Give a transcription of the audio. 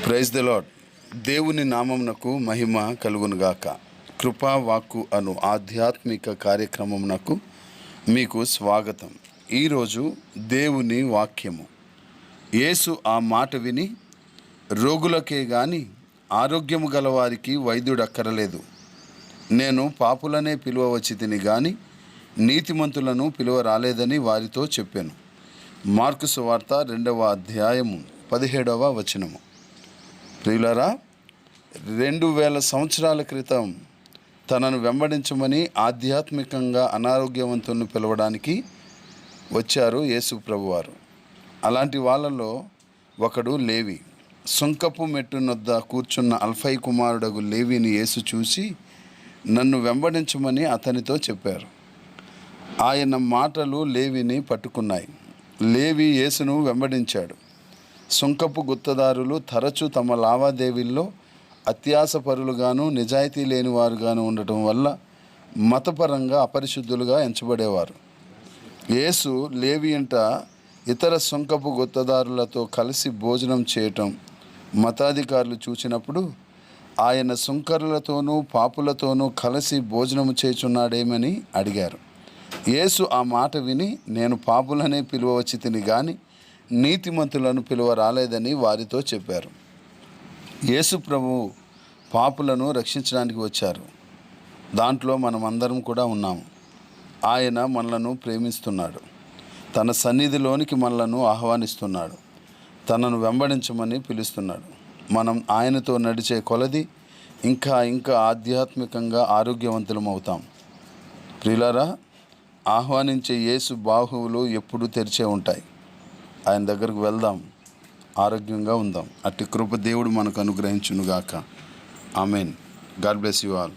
Praise the lord. దేవుని నామమునకు మహిమ కలుగునుగాక. కృపా వాక్కు అను ఆధ్యాత్మిక కార్యక్రమమునకు మీకు స్వాగతం. ఈరోజు దేవుని వాక్యము. యేసు ఆ మాట విని, రోగులకే గాని ఆరోగ్యము గలవారికి వైద్యుడక్కరలేదు, నేను పాపులనే పిలువవచ్చి తిని గాని నీతిమంతులను పిలువ రాలేదని వారితో చెప్పాను. మార్కు సువార్త 2వ అధ్యాయము 17వ వచనము. ప్రియులారా, 2000 సంవత్సరాల క్రితం తనను వెంబడించమని ఆధ్యాత్మికంగా అనారోగ్యవంతులను పిలవడానికి వచ్చారు యేసు ప్రభువారు. అలాంటి వాళ్ళలో ఒకడు లేవి. సుంకపు మెట్టునొద్ద కూర్చున్న అల్ఫై కుమారుడగు లేవిని యేసు చూసి నన్ను వెంబడించమని అతనితో చెప్పారు. ఆయన మాటలు లేవిని పట్టుకున్నాయి. లేవి యేసును వెంబడించాడు. సుంకపు గుత్తదారులు తరచూ తమ లావాదేవీల్లో అత్యాసపరులుగాను నిజాయితీ లేని వారుగాను ఉండటం వల్ల మతపరంగా అపరిశుద్ధులుగా ఎంచబడేవారు. యేసు లేవి ఇంట ఇతర సుంకపు గుత్తదారులతో కలిసి భోజనం చేయటం మతాధికారులు చూసినప్పుడు ఆయన సుంకరులతోనూ పాపులతోనూ కలిసి భోజనం చేయుచున్నాడేమని అడిగారు. యేసు ఆ మాట విని, నేను పాపులనే పిలువవచ్చి తిని గాని నీతిమంతులను పిలువ రాలేదని వారితో చెప్పారు. యేసు ప్రభు పాపులను రక్షించడానికి వచ్చారు. దాంట్లో మనమందరం కూడా ఉన్నాము. ఆయన మనలను ప్రేమిస్తున్నాడు. తన సన్నిధిలోనికి మనలను ఆహ్వానిస్తున్నాడు. తనను వెంబడించమని పిలుస్తున్నాడు. మనం ఆయనతో నడిచే కొలది ఇంకా ఆధ్యాత్మికంగా ఆరోగ్యవంతులం అవుతాం. ప్రియులారా, ఆహ్వానించే యేసు బాహువులు ఎప్పుడూ తెరిచే ఉంటాయి. ఆయన దగ్గరకు వెళ్దాం, ఆరోగ్యంగా ఉందాం. అట్టి కృప దేవుడు మనకు అనుగ్రహించునుగాక. Amen. God bless you all.